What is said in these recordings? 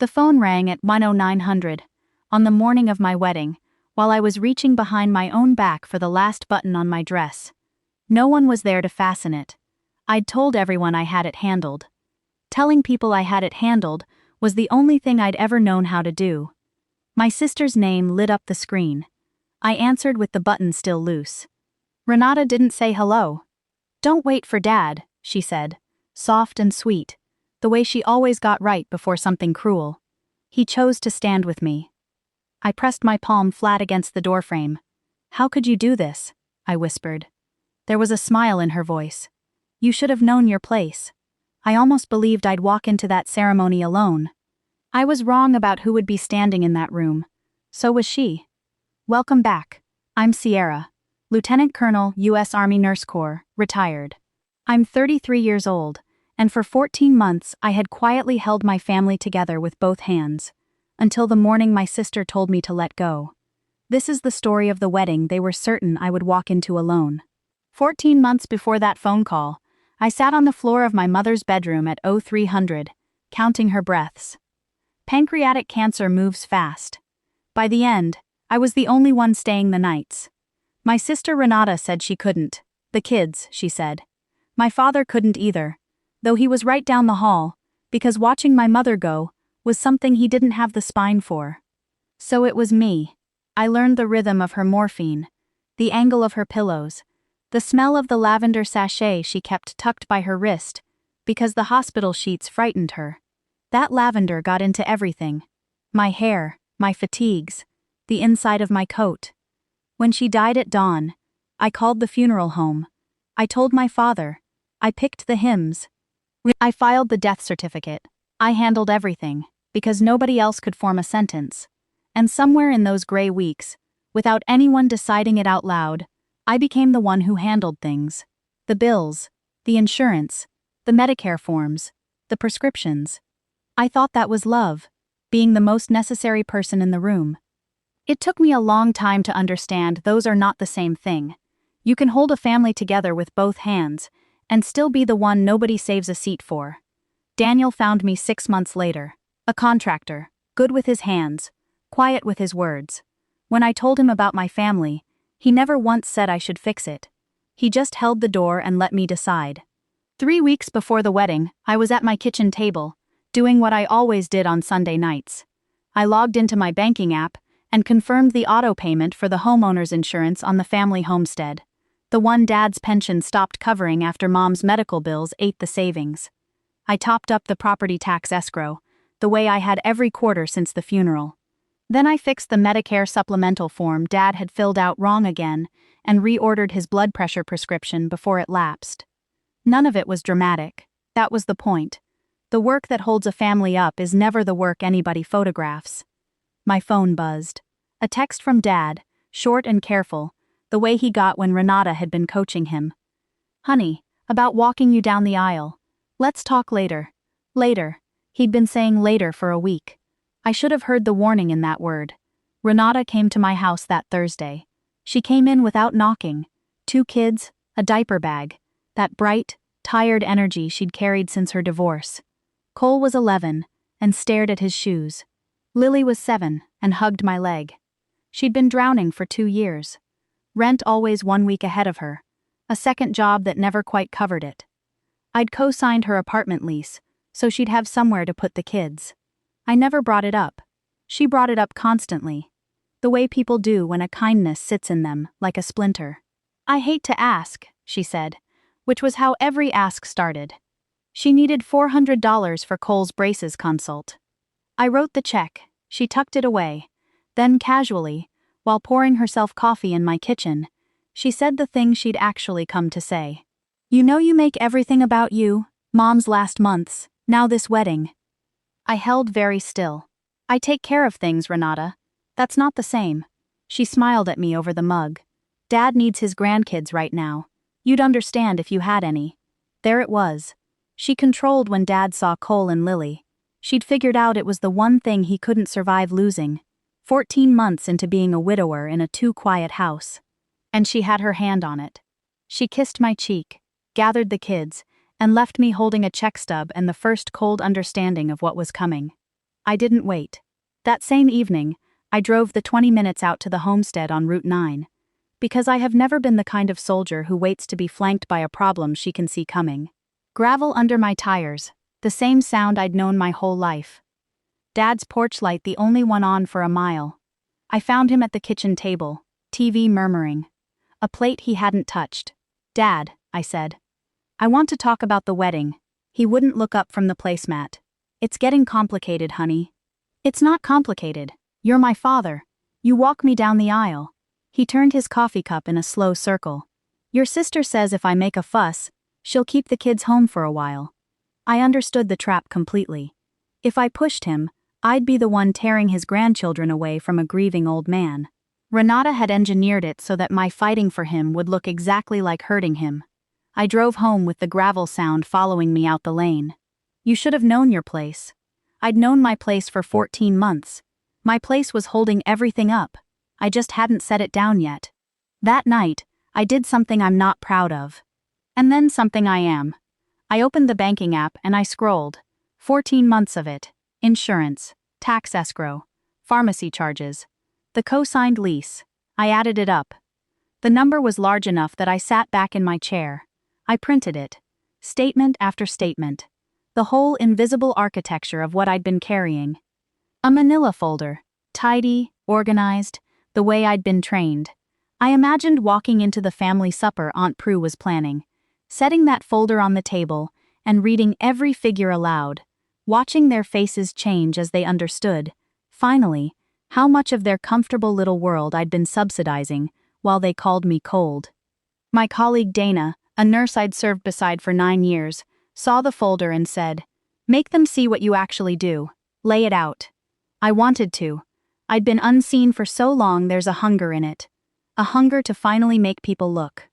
The phone rang at 1:0900 on the morning of my wedding, while I was reaching behind my own back for the last button on my dress. No one was there to fasten it. I'd told everyone I had it handled. Telling people I had it handled was the only thing I'd ever known how to do. My sister's name lit up the screen. I answered with the button still loose. Renata didn't say hello. "Don't wait for Dad," she said, soft and sweet, the way she always got right before something cruel. He chose to stand with me. I pressed my palm flat against the doorframe. "How could you do this?" I whispered. There was a smile in her voice. "You should have known your place." I almost believed I'd walk into that ceremony alone. I was wrong about who would be standing in that room. So was she. "Welcome back. I'm Sierra, Lieutenant Colonel, U.S. Army Nurse Corps, retired. I'm 33 years old, and for 14 months I had quietly held my family together with both hands, until the morning my sister told me to let go. This is the story of the wedding they were certain I would walk into alone. 14 months before that phone call, I sat on the floor of my mother's bedroom at 0300, counting her breaths. Pancreatic cancer moves fast. By the end, I was the only one staying the nights. My sister Renata said she couldn't. The kids, she said. My father couldn't either, though he was right down the hall, because watching my mother go was something he didn't have the spine for. So it was me. I learned the rhythm of her morphine, the angle of her pillows, the smell of the lavender sachet she kept tucked by her wrist, because the hospital sheets frightened her. That lavender got into everything. My hair, my fatigues, the inside of my coat. When she died at dawn, I called the funeral home. I told my father. I picked the hymns. I filed the death certificate. I handled everything, because nobody else could form a sentence. And somewhere in those gray weeks, without anyone deciding it out loud, I became the one who handled things. The bills, the insurance, the Medicare forms, the prescriptions. I thought that was love, being the most necessary person in the room. It took me a long time to understand those are not the same thing. You can hold a family together with both hands, and still be the one nobody saves a seat for. Daniel found me 6 months later. A contractor, good with his hands, quiet with his words. When I told him about my family, he never once said I should fix it. He just held the door and let me decide. 3 weeks before the wedding, I was at my kitchen table, doing what I always did on Sunday nights. I logged into my banking app and confirmed the auto payment for the homeowner's insurance on the family homestead, the one Dad's pension stopped covering after Mom's medical bills ate the savings. I topped up the property tax escrow, the way I had every quarter since the funeral. Then I fixed the Medicare supplemental form Dad had filled out wrong again and reordered his blood pressure prescription before it lapsed. None of it was dramatic. That was the point. The work that holds a family up is never the work anybody photographs. My phone buzzed. A text from Dad, short and careful, the way he got when Renata had been coaching him. "Honey, about walking you down the aisle. Let's talk later." Later. He'd been saying later for a week. I should have heard the warning in that word. Renata came to my house that Thursday. She came in without knocking. 2 kids, a diaper bag, that bright, tired energy she'd carried since her divorce. Cole was 11, and stared at his shoes. Lily was 7, and hugged my leg. She'd been drowning for 2 years. Rent always 1 week ahead of her. A second job that never quite covered it. I'd co-signed her apartment lease, so she'd have somewhere to put the kids. I never brought it up. She brought it up constantly. The way people do when a kindness sits in them, like a splinter. "I hate to ask," she said, which was how every ask started. She needed $400 for Cole's braces consult. I wrote the check. She tucked it away. Then casually, while pouring herself coffee in my kitchen, she said the thing she'd actually come to say. "You know you make everything about you, Mom's last months, now this wedding." I held very still. "I take care of things, Renata. That's not the same." She smiled at me over the mug. "Dad needs his grandkids right now. You'd understand if you had any." There it was. She controlled when Dad saw Cole and Lily. She'd figured out it was the one thing he couldn't survive losing. 14 months into being a widower in a too-quiet house. And she had her hand on it. She kissed my cheek, gathered the kids, and left me holding a check stub and the first cold understanding of what was coming. I didn't wait. That same evening, I drove the 20 minutes out to the homestead on Route 9. Because I have never been the kind of soldier who waits to be flanked by a problem she can see coming. Gravel under my tires, the same sound I'd known my whole life. Dad's porch light the only one on for a mile. I found him at the kitchen table, TV murmuring. A plate he hadn't touched. "Dad," I said. "I want to talk about the wedding." He wouldn't look up from the placemat. "It's getting complicated, honey." "It's not complicated. You're my father. You walk me down the aisle." He turned his coffee cup in a slow circle. "Your sister says if I make a fuss, she'll keep the kids home for a while." I understood the trap completely. If I pushed him, I'd be the one tearing his grandchildren away from a grieving old man. Renata had engineered it so that my fighting for him would look exactly like hurting him. I drove home with the gravel sound following me out the lane. "You should have known your place." I'd known my place for 14 months. My place was holding everything up. I just hadn't set it down yet. That night, I did something I'm not proud of. And then something I am. I opened the banking app and I scrolled. 14 months of it. Insurance, tax escrow, pharmacy charges, the co-signed lease. I added it up. The number was large enough that I sat back in my chair. I printed it. Statement after statement. The whole invisible architecture of what I'd been carrying. A manila folder. Tidy, organized, the way I'd been trained. I imagined walking into the family supper Aunt Prue was planning, setting that folder on the table, and reading every figure aloud, watching their faces change as they understood, finally, how much of their comfortable little world I'd been subsidizing while they called me cold. My colleague Dana, a nurse I'd served beside for 9 years, saw the folder and said, "Make them see what you actually do. Lay it out." I wanted to. I'd been unseen for so long there's a hunger in it. A hunger to finally make people look.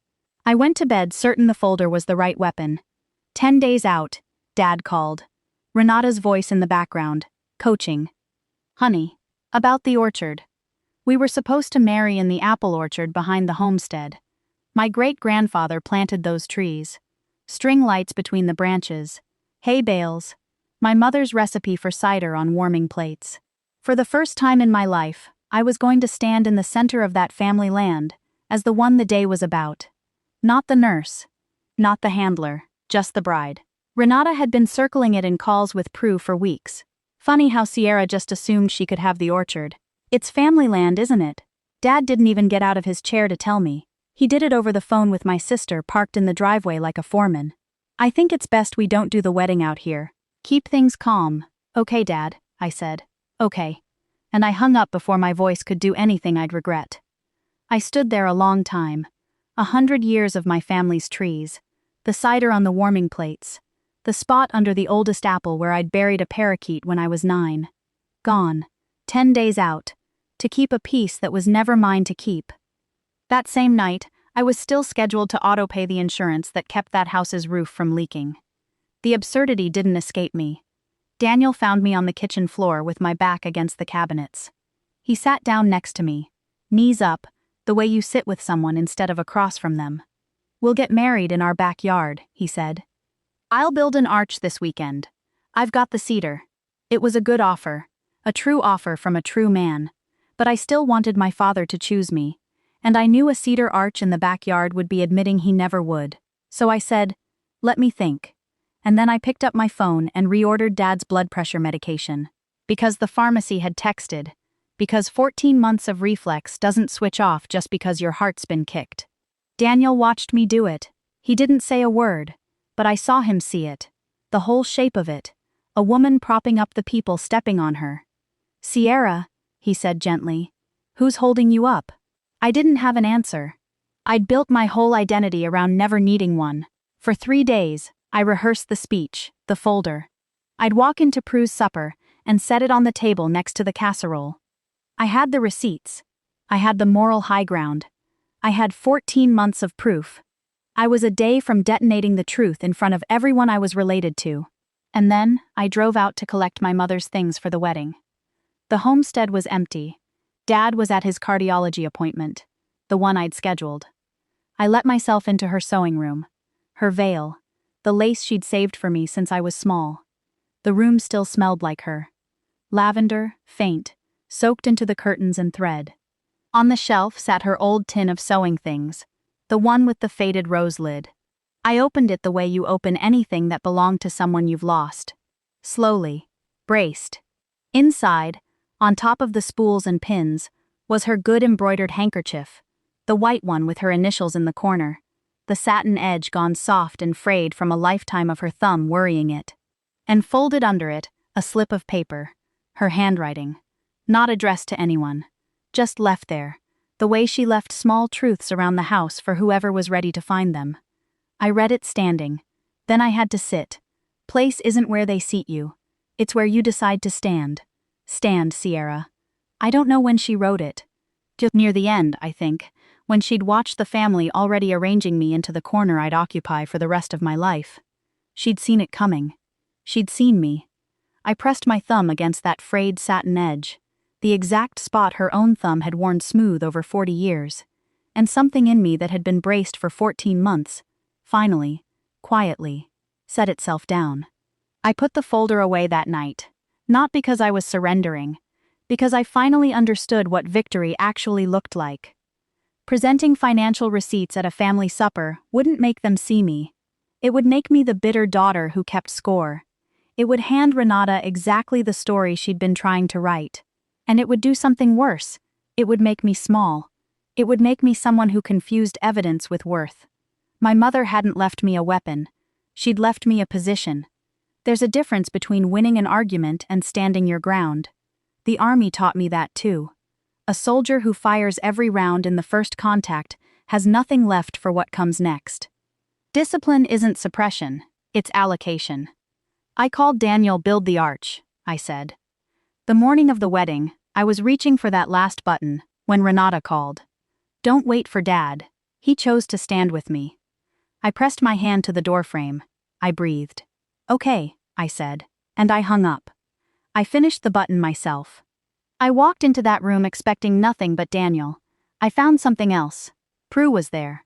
I went to bed certain the folder was the right weapon. 10 days out, Dad called. Renata's voice in the background, coaching. "Honey, about the orchard. We were supposed to marry in the apple orchard behind the homestead. My great-grandfather planted those trees. String lights between the branches. Hay bales. My mother's recipe for cider on warming plates. For the first time in my life, I was going to stand in the center of that family land, as the one the day was about. Not the nurse. Not the handler, just the bride. Renata had been circling it in calls with Prue for weeks. Funny how Sierra just assumed she could have the orchard. It's family land, isn't it? Dad didn't even get out of his chair to tell me. He did it over the phone with my sister parked in the driveway like a foreman. "I think it's best we don't do the wedding out here. Keep things calm." "Okay, Dad," I said. "Okay." And I hung up before my voice could do anything I'd regret. I stood there a long time. 100 years of my family's trees. The cider on the warming plates. The spot under the oldest apple where I'd buried a parakeet when I was 9. Gone. 10 days out. To keep a peace that was never mine to keep. That same night, I was still scheduled to auto-pay the insurance that kept that house's roof from leaking. The absurdity didn't escape me. Daniel found me on the kitchen floor with my back against the cabinets. He sat down next to me, knees up, the way you sit with someone instead of across from them. "We'll get married in our backyard," he said. "I'll build an arch this weekend. I've got the cedar." It was a good offer, a true offer from a true man, but I still wanted my father to choose me, and I knew a cedar arch in the backyard would be admitting he never would. So I said, "Let me think." And then I picked up my phone and reordered Dad's blood pressure medication. Because the pharmacy had texted. Because 14 months of reflex doesn't switch off just because your heart's been kicked. Daniel watched me do it. He didn't say a word, but I saw him see it. The whole shape of it. A woman propping up the people stepping on her. "Sierra," he said gently, "who's holding you up?" I didn't have an answer. I'd built my whole identity around never needing one. For 3 days, I rehearsed the speech, the folder. I'd walk into Prue's supper and set it on the table next to the casserole. I had the receipts. I had the moral high ground. I had 14 months of proof. I was a day from detonating the truth in front of everyone I was related to. And then, I drove out to collect my mother's things for the wedding. The homestead was empty. Dad was at his cardiology appointment, the one I'd scheduled. I let myself into her sewing room. Her veil, the lace she'd saved for me since I was small. The room still smelled like her. lavender, faint, soaked into the curtains and thread. On the shelf sat her old tin of sewing things, the one with the faded rose lid. I opened it the way you open anything that belonged to someone you've lost. Slowly, braced. Inside, on top of the spools and pins, was her good embroidered handkerchief, the white one with her initials in the corner, the satin edge gone soft and frayed from a lifetime of her thumb worrying it. And folded under it, a slip of paper, her handwriting, not addressed to anyone, just left there, the way she left small truths around the house for whoever was ready to find them. I read it standing. Then I had to sit. Place isn't where they seat you. It's where you decide to stand. Stand, Sierra. I don't know when she wrote it. Just near the end, I think, when she'd watched the family already arranging me into the corner I'd occupy for the rest of my life. She'd seen it coming. She'd seen me. I pressed my thumb against that frayed satin edge, the exact spot her own thumb had worn smooth over 40 years, and something in me that had been braced for 14 months, finally, quietly, set itself down. I put the folder away that night, not because I was surrendering, because I finally understood what victory actually looked like. Presenting financial receipts at a family supper wouldn't make them see me. It would make me the bitter daughter who kept score. It would hand Renata exactly the story she'd been trying to write. And it would do something worse. It would make me small. It would make me someone who confused evidence with worth. My mother hadn't left me a weapon. She'd left me a position. There's a difference between winning an argument and standing your ground. The army taught me that too. A soldier who fires every round in the first contact has nothing left for what comes next. Discipline isn't suppression, it's allocation. I called Daniel build the arch, I said. The morning of the wedding, I was reaching for that last button when Renata called. Don't wait for Dad. He chose to stand with me. I pressed my hand to the doorframe. I breathed. Okay, I said, and I hung up. I finished the button myself. I walked into that room expecting nothing but Daniel. I found something else. Prue was there.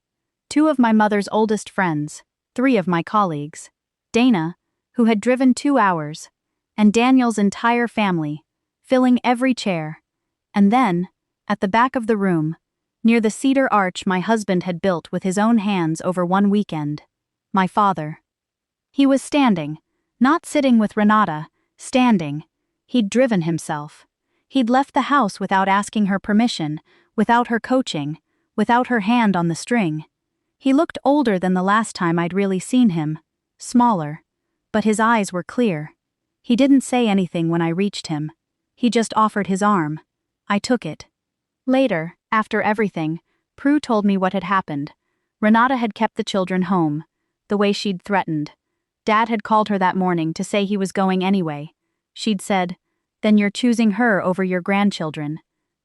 2 of my mother's oldest friends, 3 of my colleagues. Dana, who had driven 2 hours, and Daniel's entire family, filling every chair. And then, at the back of the room, near the cedar arch my husband had built with his own hands over one weekend, my father. He was standing, not sitting with Renata, standing. He'd driven himself. He'd left the house without asking her permission, without her coaching, without her hand on the string. He looked older than the last time I'd really seen him, smaller, but his eyes were clear. He didn't say anything when I reached him. He just offered his arm. I took it. Later, after everything, Prue told me what had happened. Renata had kept the children home, the way she'd threatened. Dad had called her that morning to say he was going anyway. She'd said, "Then you're choosing her over your grandchildren."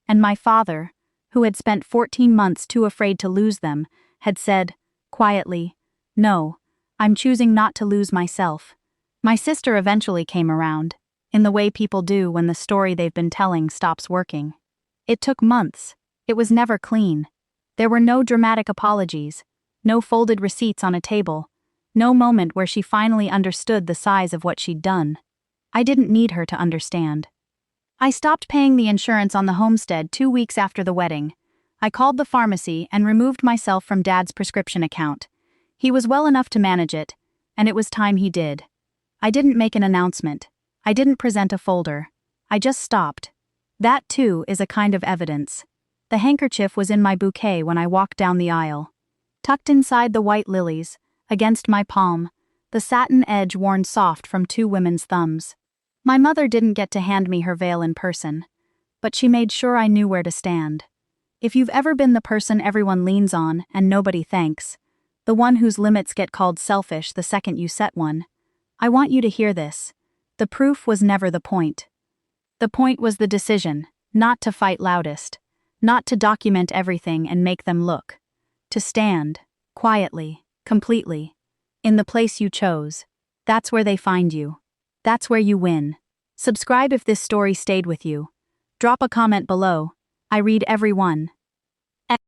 And my father, who had spent 14 months too afraid to lose them, had said, quietly, "No, I'm choosing not to lose myself." My sister eventually came around, in the way people do when the story they've been telling stops working. It took months. It was never clean. There were no dramatic apologies, no folded receipts on a table, no moment where she finally understood the size of what she'd done. I didn't need her to understand. I stopped paying the insurance on the homestead 2 weeks after the wedding. I called the pharmacy and removed myself from Dad's prescription account. He was well enough to manage it, and it was time he did. I didn't make an announcement. I didn't present a folder. I just stopped. That, too, is a kind of evidence. The handkerchief was in my bouquet when I walked down the aisle. Tucked inside the white lilies, against my palm, the satin edge worn soft from 2 women's thumbs. My mother didn't get to hand me her veil in person, but she made sure I knew where to stand. If you've ever been the person everyone leans on and nobody thanks, the one whose limits get called selfish the second you set one, I want you to hear this. The proof was never the point. The point was the decision, not to fight loudest, not to document everything and make them look. To stand, quietly, completely, in the place you chose. That's where they find you. That's where you win. Subscribe if this story stayed with you. Drop a comment below. I read every one.